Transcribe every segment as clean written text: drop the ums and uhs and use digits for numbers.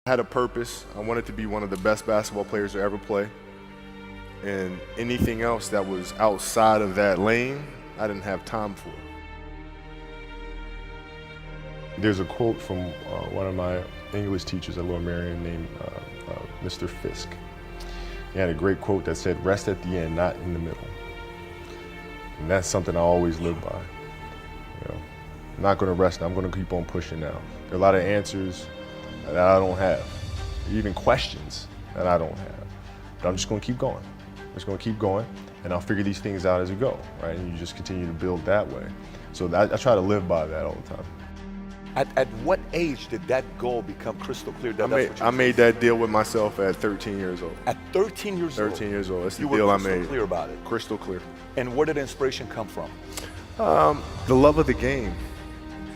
I had a purpose. I wanted to be one of the best basketball players to ever play. And anything else that was outside of that lane, I didn't have time for. There's a quote from one of my English teachers at Lower Merion named Mr. Fisk. He had a great quote that said, "Rest at the end, not in the middle." And that's something I always live by. I'm not going to rest. I'm going to keep on pushing now. There are a lot of answers that I don't have, even questions that I don't have. But I'm just going to keep going. I'm just going to keep going, and I'll figure these things out as we go, right? And you just continue to build that way. So I try to live by that all the time. At what age did that goal become crystal clear? I made that deal with myself at 13 years old. At 13 years old? 13 years old. That's the you deal were I made. crystal clear about it? Crystal clear. And where did inspiration come from? The love of the game.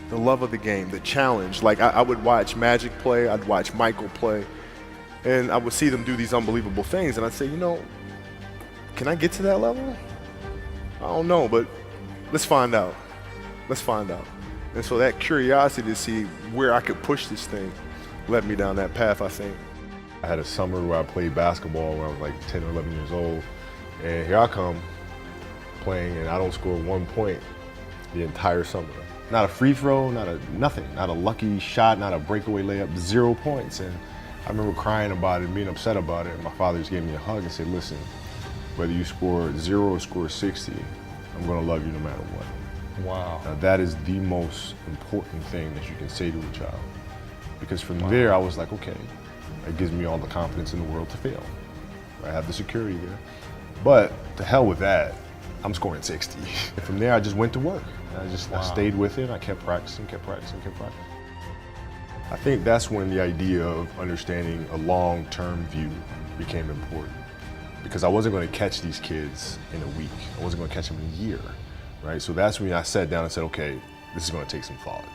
The love of the game, the challenge. Like I would watch Magic play, I'd watch Michael play, and I would see them do these unbelievable things, and I'd say, can I get to that level? I don't know, but let's find out. Let's find out. And so that curiosity to see where I could push this thing led me down that path, I think. I had a summer where I played basketball when I was like 10 or 11 years old, and here I come playing, and I don't score 1 point the entire summer. Not a free throw, nothing, not a lucky shot, not a breakaway layup, 0 points. And I remember crying about it and being upset about it. And my father just gave me a hug and said, "Listen, whether you score 0 or score 60, I'm gonna love you no matter what." Wow. Now that is the most important thing that you can say to a child. Because from there, I was like, okay, that gives me all the confidence in the world to fail. I have the security there. But to hell with that, I'm scoring 60. And from there, I just went to work. I stayed with it. I kept practicing. I think that's when the idea of understanding a long-term view became important, because I wasn't going to catch these kids in a week. I wasn't going to catch them in a year, right? So that's when I sat down and said, okay, this is going to take some thought,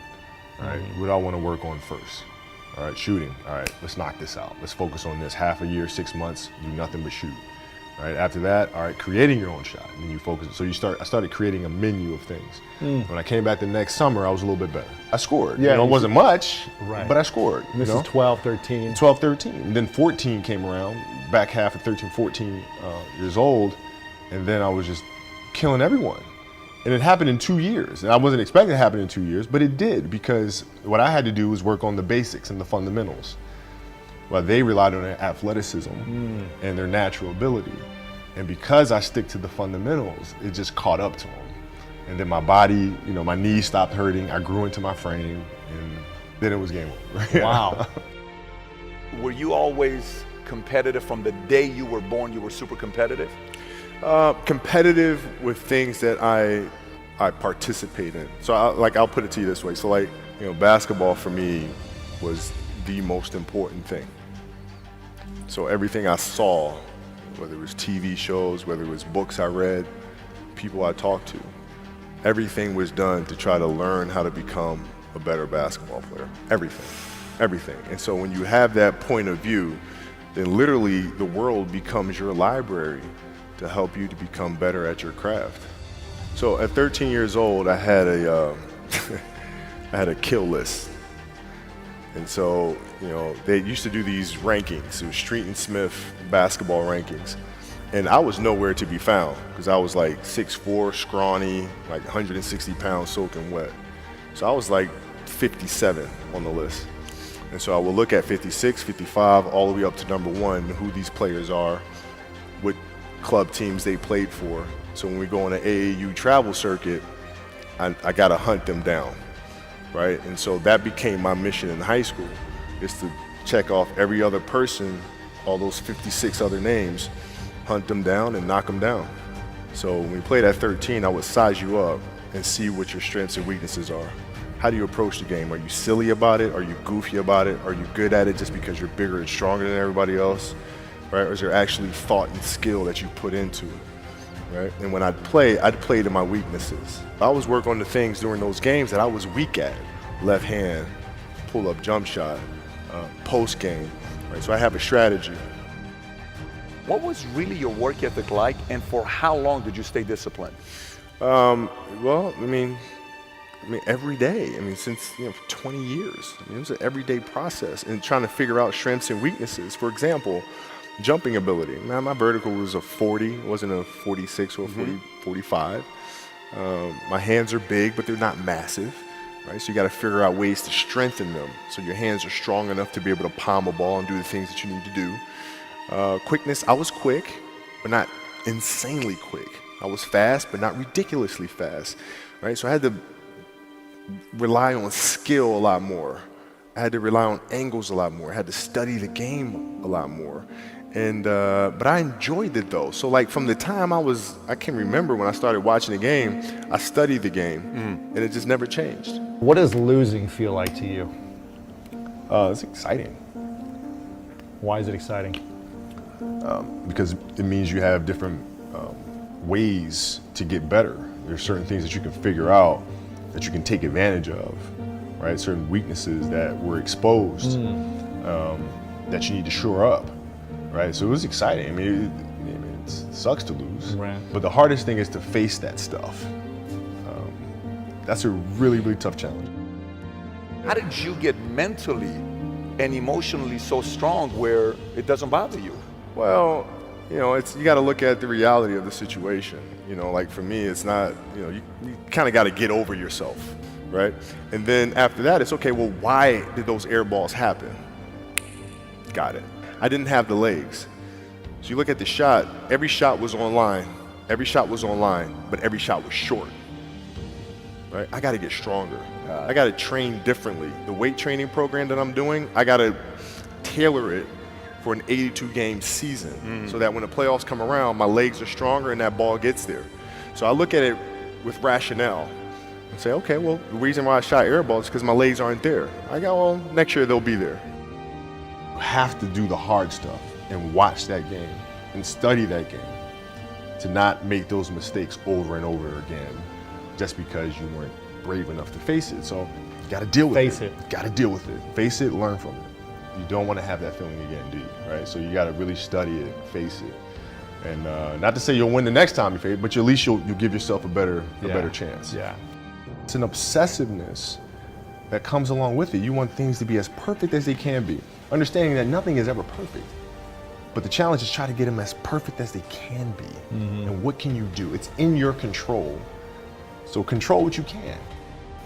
all right? What do I want to work on first? All right, shooting. All right, let's knock this out. Let's focus on this. Half a year, 6 months, do nothing but shoot. All right, after that, all right, creating your own shot, and then you focus. So I started creating a menu of things. When I came back the next summer, I was a little bit better. I scored. Yeah, it wasn't much, right, but I scored. And this is 12, 13. 12, 13. And then 14 came around, back half of 13, 14 years old, and then I was just killing everyone. And it happened in 2 years. And I wasn't expecting it to happen in 2 years, but it did, because what I had to do was work on the basics and the fundamentals. Well, they relied on their athleticism and their natural ability. And because I stick to the fundamentals, it just caught up to them. And then my body, my knees stopped hurting. I grew into my frame, and then it was game over. Wow. Were you always competitive from the day you were born? You were super competitive? Competitive with things that I participate in. So I'll put it to you this way. So basketball for me was the most important thing. So everything I saw, whether it was TV shows, whether it was books I read, people I talked to, everything was done to try to learn how to become a better basketball player. Everything. And so when you have that point of view, then literally the world becomes your library to help you to become better at your craft. So at 13 years old, I had a I had a kill list. And so, they used to do these rankings. It was Street and Smith basketball rankings. And I was nowhere to be found, because I was like 6'4", scrawny, like 160 pounds soaking wet. So I was like 57 on the list. And so I would look at 56, 55, all the way up to number 1, who these players are, what club teams they played for. So when we go on an AAU travel circuit, I got to hunt them down. Right? And so that became my mission in high school, is to check off every other person, all those 56 other names, hunt them down and knock them down. So when we played at 13, I would size you up and see what your strengths and weaknesses are. How do you approach the game? Are you silly about it? Are you goofy about it? Are you good at it just because you're bigger and stronger than everybody else? Right? Or is there actually thought and skill that you put into it? Right? And when I'd play to my weaknesses. I always work on the things during those games that I was weak at. Left hand, pull-up jump shot, post game. Right? So I have a strategy. What was really your work ethic like, and for how long did you stay disciplined? Well, I mean, every day. I mean, since, for 20 years. I mean, it was an everyday process and trying to figure out strengths and weaknesses. For example, jumping ability. Man, my vertical was a 40, it wasn't a 46 or a 45. My hands are big, but they're not massive, right? So you got to figure out ways to strengthen them so your hands are strong enough to be able to palm a ball and do the things that you need to do. Quickness, I was quick, but not insanely quick. I was fast, but not ridiculously fast, right? So I had to rely on skill a lot more. I had to rely on angles a lot more. I had to study the game a lot more. And but I enjoyed it though. So like from the time I can remember when I started watching the game, I studied the game, and it just never changed. What does losing feel like to you? It's exciting Why is it exciting? because it means you have different ways to get better. There's certain things that you can figure out that you can take advantage of, right? Certain weaknesses that were exposed that you need to shore up. Right, so it was exciting. I mean, it sucks to lose, Right. but the hardest thing is to face that stuff. That's a really, really tough challenge. How did you get mentally and emotionally so strong where it doesn't bother you? Well, you got to look at the reality of the situation. Like for me, it's not, you kind of got to get over yourself, right? And then after that, it's okay, well, why did those air balls happen? Got it. I didn't have the legs. So you look at the shot, every shot was online. Every shot was online, but every shot was short. Right? I got to get stronger. I got to train differently. The weight training program that I'm doing, I got to tailor it for an 82-game season so that when the playoffs come around, my legs are stronger and that ball gets there. So I look at it with rationale and say, okay, well, the reason why I shot air balls is because my legs aren't there. I go, well, next year they'll be there. Have to do the hard stuff and watch that game and study that game to not make those mistakes over and over again just because you weren't brave enough to face it. So you got to deal with Face it. Got to deal with it. Face it, learn from it. You don't want to have that feeling again, do you? Right? So you got to really study it, face it. And not to say you'll win the next time you face it, but at least you'll give yourself a better chance. Yeah. It's an obsessiveness that comes along with it. You want things to be as perfect as they can be, understanding that nothing is ever perfect. But the challenge is try to get them as perfect as they can be. And what can you do? It's in your control. So control what you can.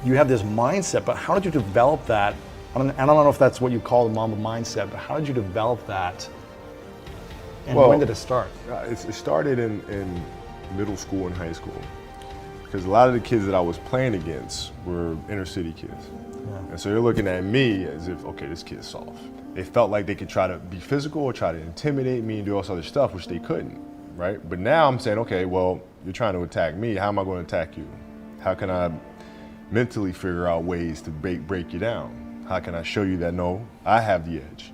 You have this mindset, but how did you develop that? I don't know if that's what you call the Mamba mindset, but how did you develop that? And Well, when did it start? It started in middle school and high school. Because a lot of the kids that I was playing against were inner city kids. And so they're looking at me as if, okay, this kid's soft. They felt like they could try to be physical or try to intimidate me and do all this other stuff, which they couldn't, right? But now I'm saying, okay, well, you're trying to attack me. How am I going to attack you? How can I mentally figure out ways to break you down? How can I show you that, no, I have the edge,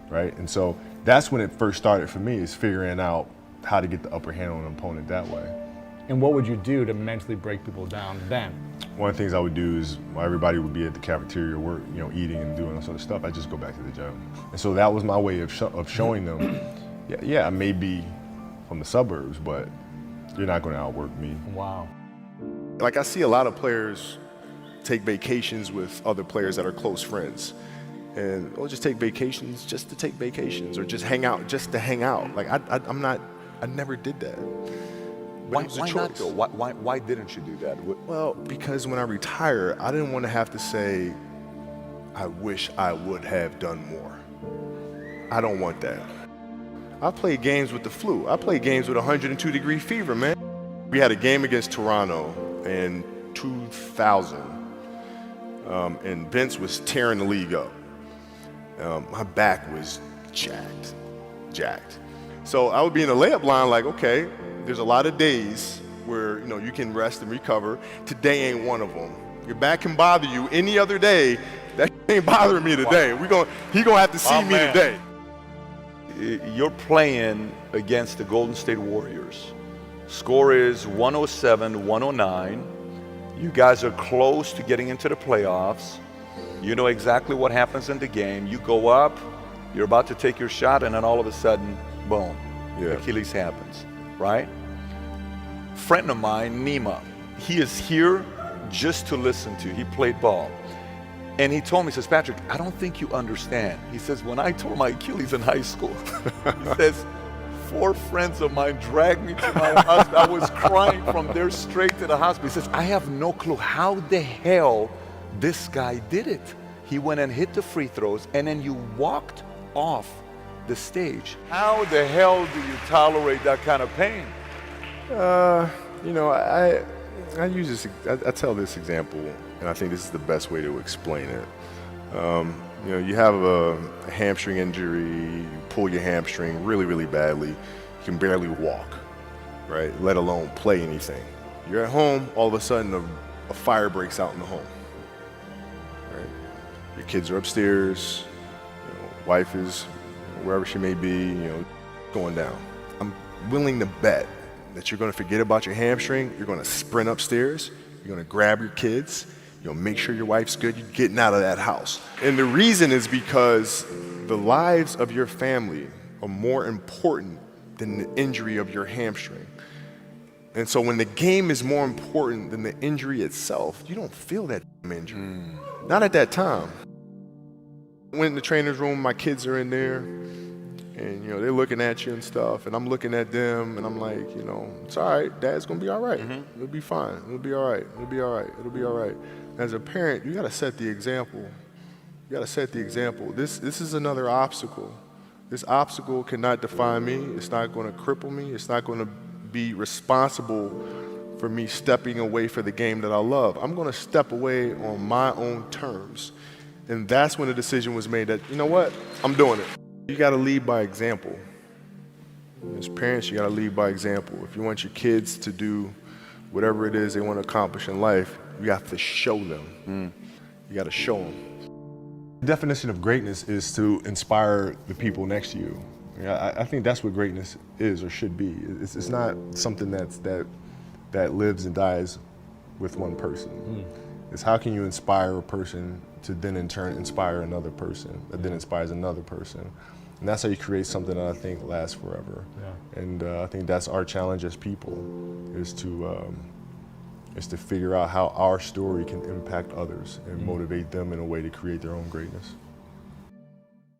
right? And so that's when it first started for me, is figuring out how to get the upper hand on an opponent that way. And what would you do to mentally break people down then? One of the things I would do is, while everybody would be at the cafeteria work, eating and doing all sort of stuff, I'd just go back to the gym. And so that was my way of showing them, yeah, I may be from the suburbs, but you're not going to outwork me. Wow. Like I see a lot of players take vacations with other players that are close friends. And we'll just take vacations just to take vacations, or just hang out just to hang out. Like I never did that. But Why it was a not choice. though? Why didn't you do that? Well, because when I retire, I didn't want to have to say, I wish I would have done more. I don't want that. I played games with the flu. I played games with 102-degree fever, man. We had a game against Toronto in 2000, and Vince was tearing the league up. My back was jacked. So I would be in the layup line like, okay, there's a lot of days where you can rest and recover. Today ain't one of them. Your back can bother you any other day. That ain't bothering me today. He gonna have to see me today. You're playing against the Golden State Warriors. Score is 107-109. You guys are close to getting into the playoffs. You know exactly what happens in the game. You go up, you're about to take your shot, and then all of a sudden, boom, Achilles happens, right? Friend of mine, Nima, he is here just to listen to. He played ball. And he told me, he says, Patrick, I don't think you understand. He says, when I tore my Achilles in high school, he says, 4 friends of mine dragged me to my hospital. I was crying from there straight to the hospital. He says, I have no clue how the hell this guy did it. He went and hit the free throws, and then you walked off the stage. How the hell do you tolerate that kind of pain? You know, I use this. I tell this example, and I think this is the best way to explain it. You know, you have a hamstring injury, you pull your hamstring really, really badly, you can barely walk, right? Let alone play anything. You're at home, all of a sudden a fire breaks out in the home, right? Your kids are upstairs, you know, wife is wherever she may be, you know, going down. I'm willing to bet that you're gonna forget about your hamstring, you're gonna sprint upstairs, you're gonna grab your kids, you'll make sure your wife's good, you're getting out of that house. And the reason is because the lives of your family are more important than the injury of your hamstring. And so when the game is more important than the injury itself, you don't feel that injury. Not at that time. Went in the trainer's room, my kids are in there, and you know, they're looking at you and stuff, and I'm looking at them, and I'm like, you know, it's all right, Dad's gonna be all right. It'll be fine, it'll be all right, it'll be all right, it'll be all right. As a parent, you gotta set the example. You gotta set the example. This is another obstacle. This obstacle cannot define me. It's not gonna cripple me. It's not gonna be responsible for me stepping away for the game that I love. I'm gonna step away on my own terms. And that's when the decision was made that, you know what, I'm doing it. You gotta lead by example. As parents, you gotta lead by example. If you want your kids to do whatever it is they want to accomplish in life, you have to show them. You got to show them. The definition of greatness is to inspire the people next to you. I think that's what greatness is or should be. It's not something that lives and dies with one person. It's how can you inspire a person to then in turn inspire another person that then inspires another person. And that's how you create something that I think lasts forever. Yeah. And I think that's our challenge as people, is to figure out how our story can impact others and motivate them in a way to create their own greatness.